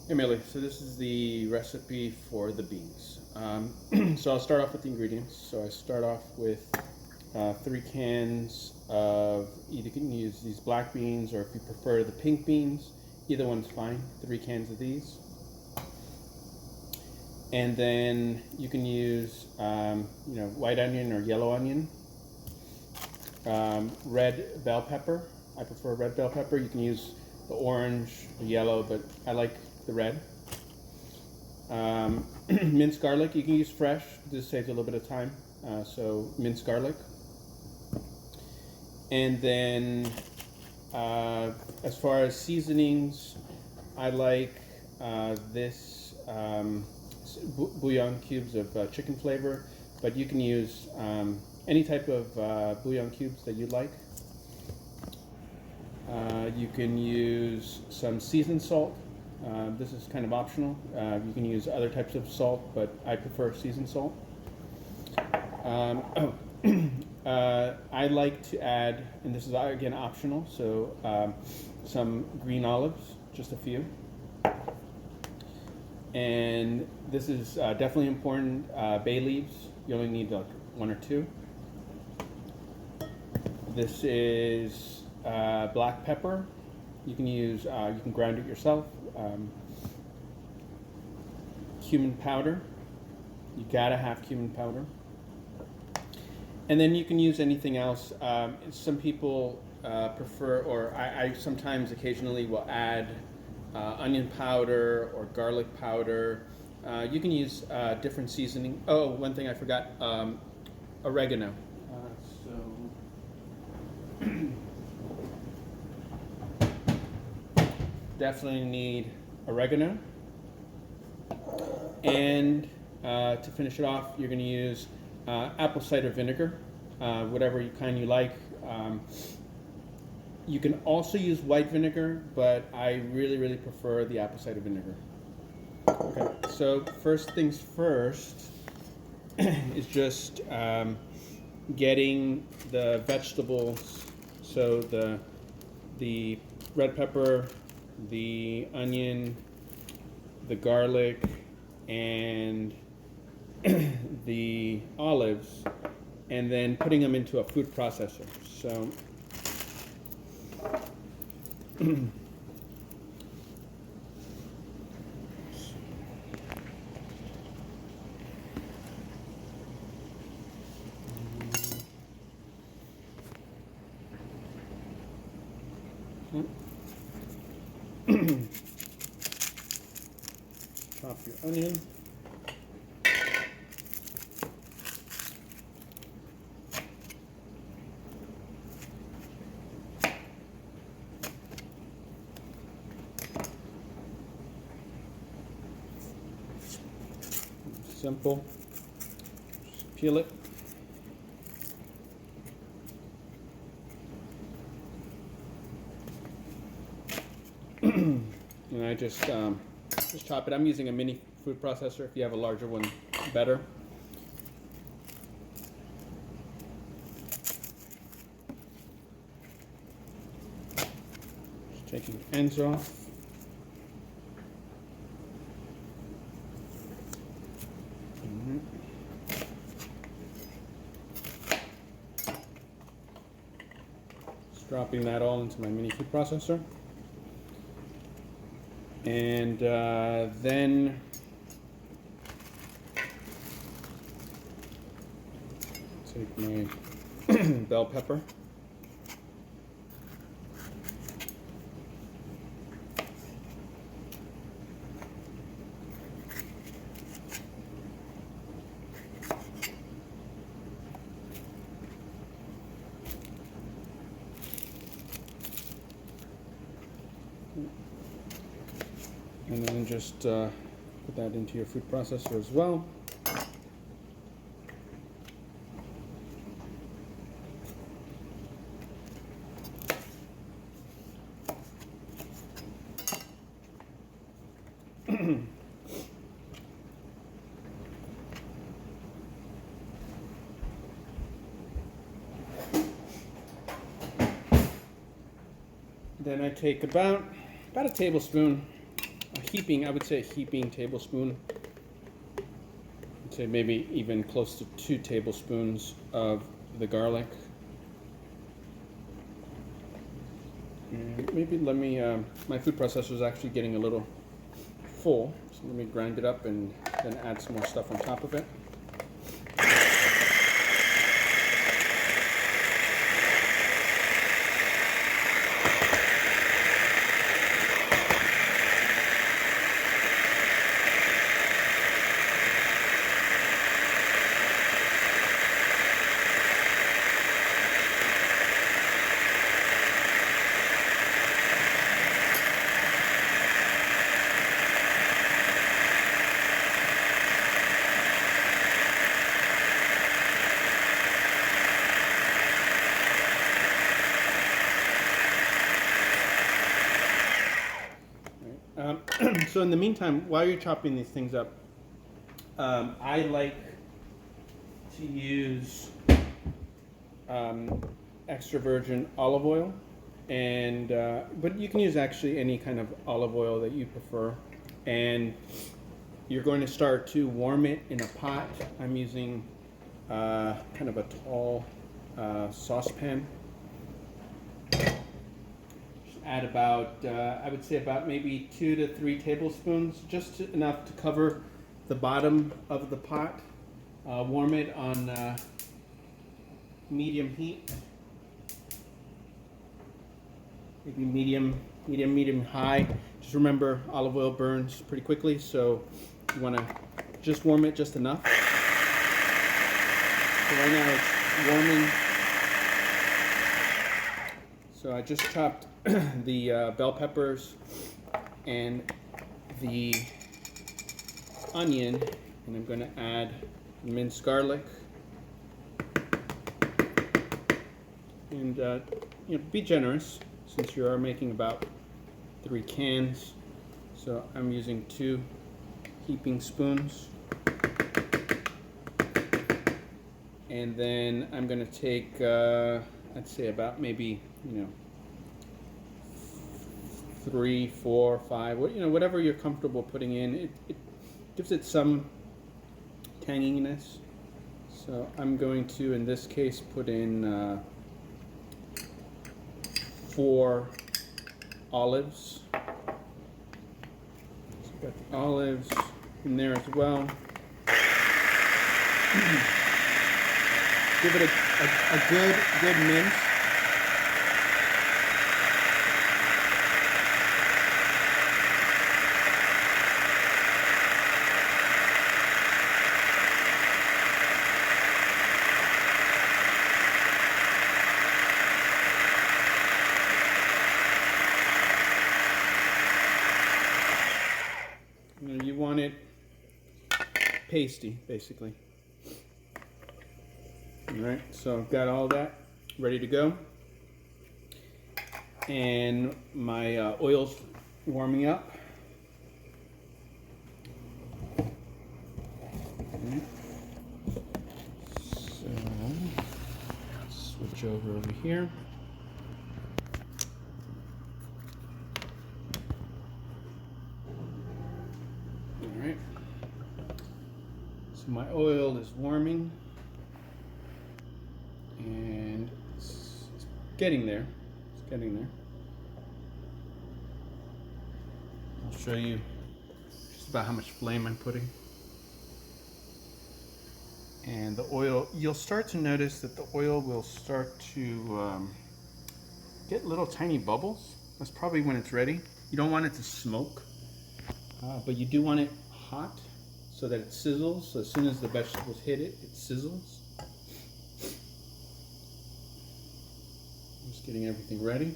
Hey Millie, so this is the recipe for the beans. So I'll start off with the ingredients. So I start off with 3 cans of, either you can use these black beans or if you prefer the pink beans, either one's fine. 3 cans of these. And then you can use white onion or yellow onion. Red bell pepper. I prefer red bell pepper. You can use the orange, the yellow, but I like the red. Minced garlic, you can use fresh. This saves a little bit of time. So minced garlic. And then as far as seasonings, I like this bouillon cubes of chicken flavor, but you can use any type of bouillon cubes that you like. You can use some seasoned salt. This is kind of optional. You can use other types of salt, but I prefer seasoned salt. I like to add, and this is again optional, so some green olives, just a few. And this is definitely important, bay leaves. You only need like 1 or 2. This is black pepper. You can use, you can grind it yourself. Cumin powder. You gotta have cumin powder. And then you can use anything else. Some people prefer, or I sometimes occasionally will add onion powder or garlic powder. You can use different seasoning. Oh, one thing I forgot, oregano. Definitely need oregano. And to finish it off, you're going to use apple cider vinegar, whatever kind you like. You can also use white vinegar, but I really prefer the apple cider vinegar. Okay, so first things first is just getting the vegetables. So the red pepper, the onion, the garlic, and the olives, and then putting them into a food processor. So chop your onion. Simple. Just peel it. And I just chop it. I'm using a mini food processor. If you have a larger one, better. Just taking the ends off. Just dropping that all into my mini food processor. And then take my bell pepper. And then just put that into your food processor as well. Then I take about a tablespoon heaping, I would say a heaping tablespoon. I'd say maybe even close to 2 tablespoons of the garlic. And maybe let me, my food processor is actually getting a little full, so let me grind it up and then add some more stuff on top of it. So in the meantime, while you're chopping these things up, I like to use extra virgin olive oil, and but you can use actually any kind of olive oil that you prefer. And you're going to start to warm it in a pot. I'm using kind of a tall saucepan. Add about, I would say about maybe 2 to 3 tablespoons, just enough to cover the bottom of the pot. Warm it on medium heat, maybe medium high. Just remember, olive oil burns pretty quickly, so you want to just warm it just enough. So right now it's warming. So I just chopped the bell peppers and the onion, and I'm going to add minced garlic. And be generous, since you are making about 3 cans. So I'm using 2 heaping spoons. And then I'm going to take, I'd say about maybe, 3, 4, 5, whatever you're comfortable putting in. It gives it some tanginess. So I'm going to, in this case, put in 4 olives. So I've got the olives in there as well. Give it a good mince. You want it pasty, basically. Alright, so I've got all that ready to go. And my oil's warming up. Okay. So, switch over here. Alright. So my oil is warming. And it's getting there. It's getting there. I'll show you just about how much flame I'm putting. And the oil, you'll start to notice that the oil will start to get little tiny bubbles. That's probably when it's ready. You don't want it to smoke, but you do want it hot so that it sizzles. So as soon as the vegetables hit it, it sizzles. Just getting everything ready.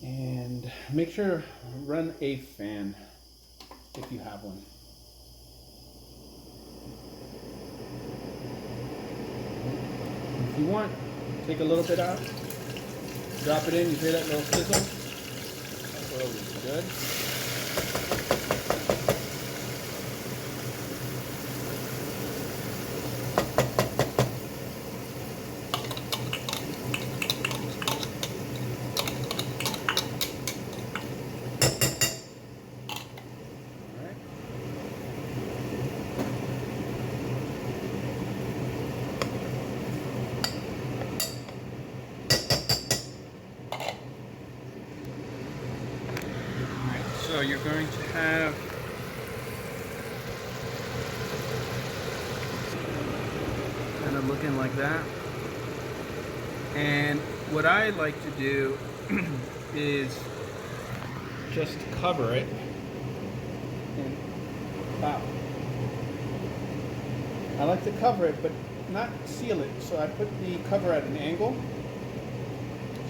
And make sure run a fan if you have one. If you want, take a little bit out, drop it in, you hear that little sizzle? That oil is good. So you're going to have kind of looking like that. And what I like to do is just cover it and wow. I like to cover it but not seal it, so I put the cover at an angle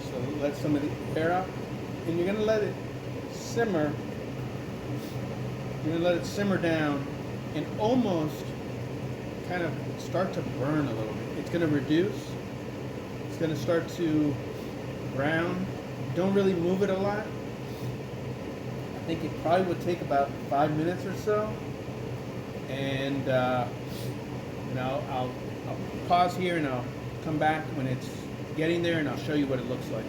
so let some of the air out, and you're going to let it simmer. You're going to let it simmer down and almost kind of start to burn a little bit. It's going to reduce. It's going to start to brown. Don't really move it a lot. I think it probably would take about 5 minutes or so. And I'll pause here and I'll come back when it's getting there and I'll show you what it looks like.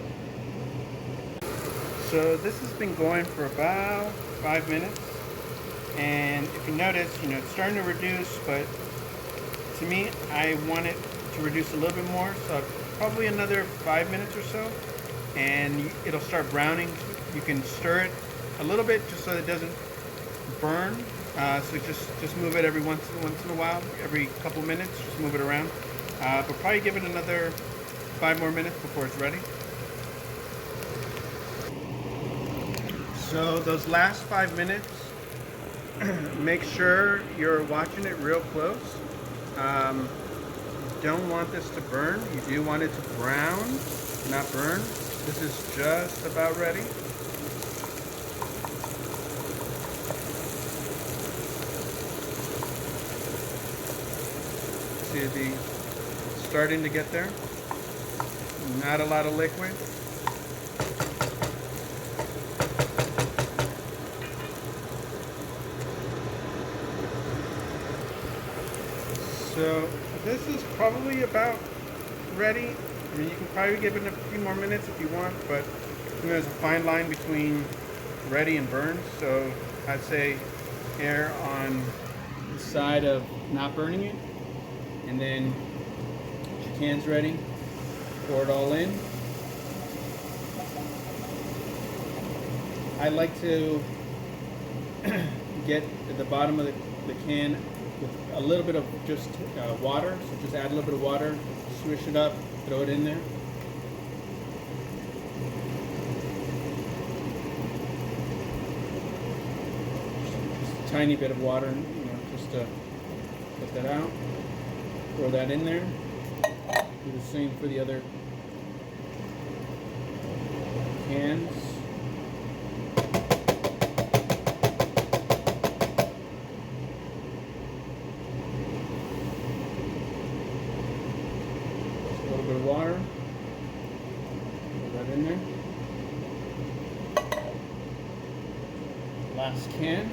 So this has been going for about 5 minutes. And if you notice, it's starting to reduce, but to me, I want it to reduce a little bit more, so probably another 5 minutes or so, and it'll start browning. You can stir it a little bit just so it doesn't burn. So just move it every once in a while, every couple minutes, just move it around. But probably give it another 5 more minutes before it's ready. So those last 5 minutes, make sure you're watching it real close. Don't want this to burn. You do want it to brown, not burn. This is just about ready. See the starting to get there. Not a lot of liquid. So this is probably about ready. I mean, you can probably give it a few more minutes if you want, but there's a fine line between ready and burned. So I'd say err on the side of not burning it. And then your can's ready. Pour it all in. I like to get at the bottom of the can with a little bit of just water, so just add a little bit of water, swish it up, throw it in there. Just a tiny bit of water, just to put that out. Throw that in there. Do the same for the other cans. Water, put that in there. Last can.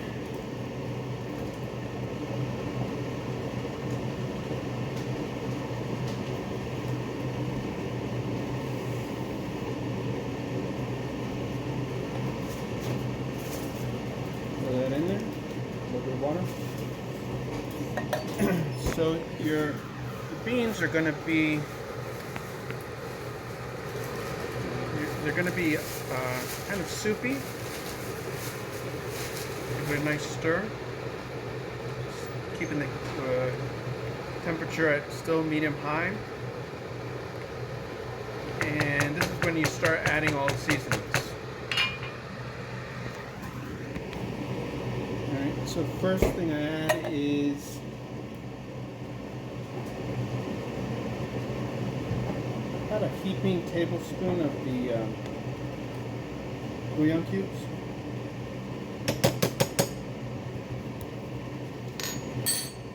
Put that in there. A little bit of water. So your beans are going to be they're going to be kind of soupy. Give it a nice stir. Just keeping the temperature at still medium high. And this is when you start adding all the seasonings. Alright, so first thing I add is about a heaping tablespoon of the bouillon cubes.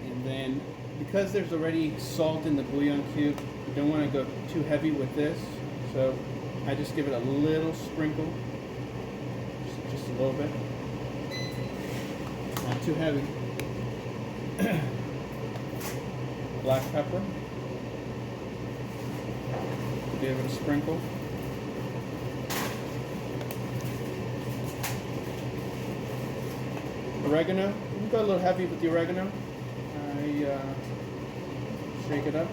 And then, because there's already salt in the bouillon cube, you don't want to go too heavy with this. So I just give it a little sprinkle, just a little bit. Not too heavy. Black pepper. Give it a sprinkle. Oregano. You can go a little heavy with the oregano. I shake it up.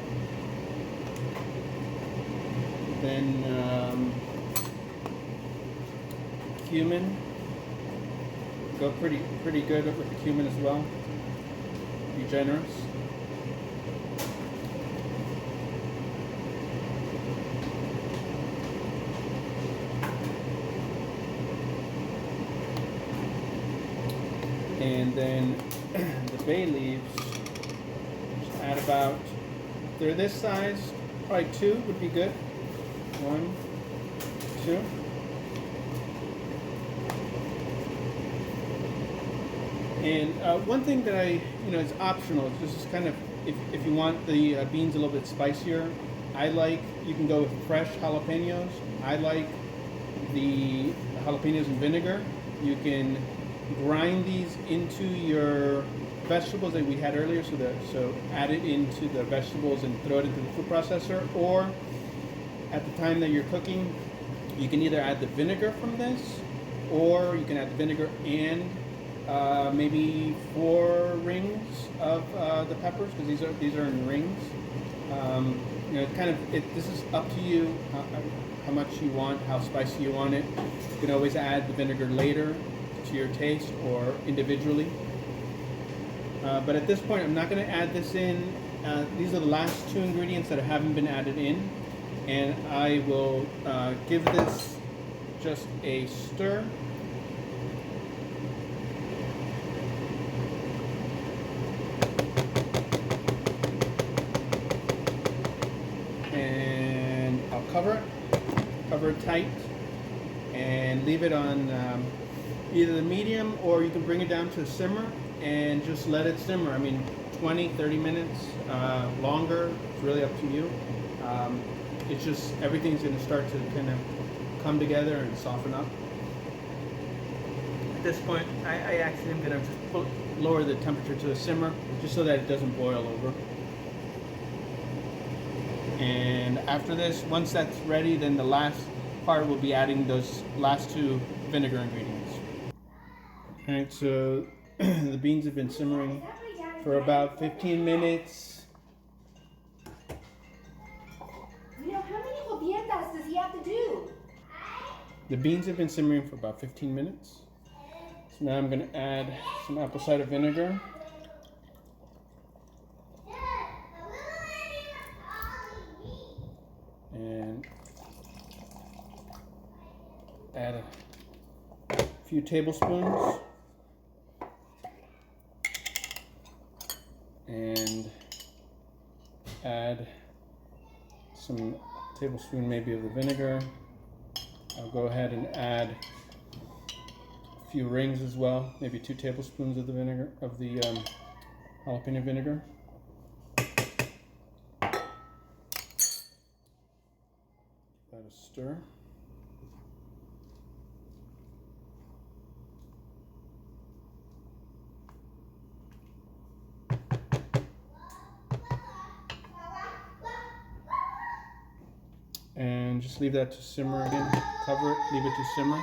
Then cumin. go pretty good with the cumin as well. Be generous. And then the bay leaves, just add about, if they're this size, probably 2 would be good. 1, 2. And one thing that it's optional. It's just kind of, if you want the beans a little bit spicier, you can go with fresh jalapenos. I like the jalapenos in vinegar. You can grind these into your vegetables that we had earlier, so add it into the vegetables and throw it into the food processor, or at the time that you're cooking, you can either add the vinegar from this, or you can add the vinegar and maybe 4 rings of the peppers, because these are in rings. This is up to you how much you want, how spicy you want it. You can always add the vinegar later to your taste or individually. But at this point, I'm not going to add this in. These are the last 2 ingredients that haven't been added in, and I will give this just a stir. And I'll cover it tight, and leave it on either the medium, or you can bring it down to a simmer and just let it simmer. I mean, 20-30 minutes longer, it's really up to you. It's just, everything's going to start to kind of come together and soften up. At this point, I actually am going to just lower the temperature to a simmer, just so that it doesn't boil over. And after this, once that's ready, then the last part will be adding those last 2 vinegar ingredients. Alright, so the beans have been simmering for about 15 minutes. How many jodientas does he have to do? The beans have been simmering for about 15 minutes. So now I'm going to add some apple cider vinegar. And add a few tablespoons. And add some tablespoon maybe of the vinegar. I'll go ahead and add a few rings as well, maybe 2 tablespoons of the vinegar, of the jalapeno vinegar. Give that a stir. And just leave that to simmer again. Cover it, leave it to simmer.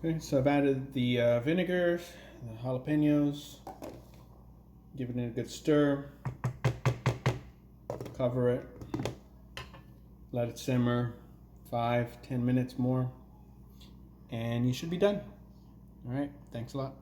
Okay, so I've added the vinegars, the jalapenos, give it a good stir, cover it, let it simmer 5-10 minutes more, and you should be done. All right, thanks a lot.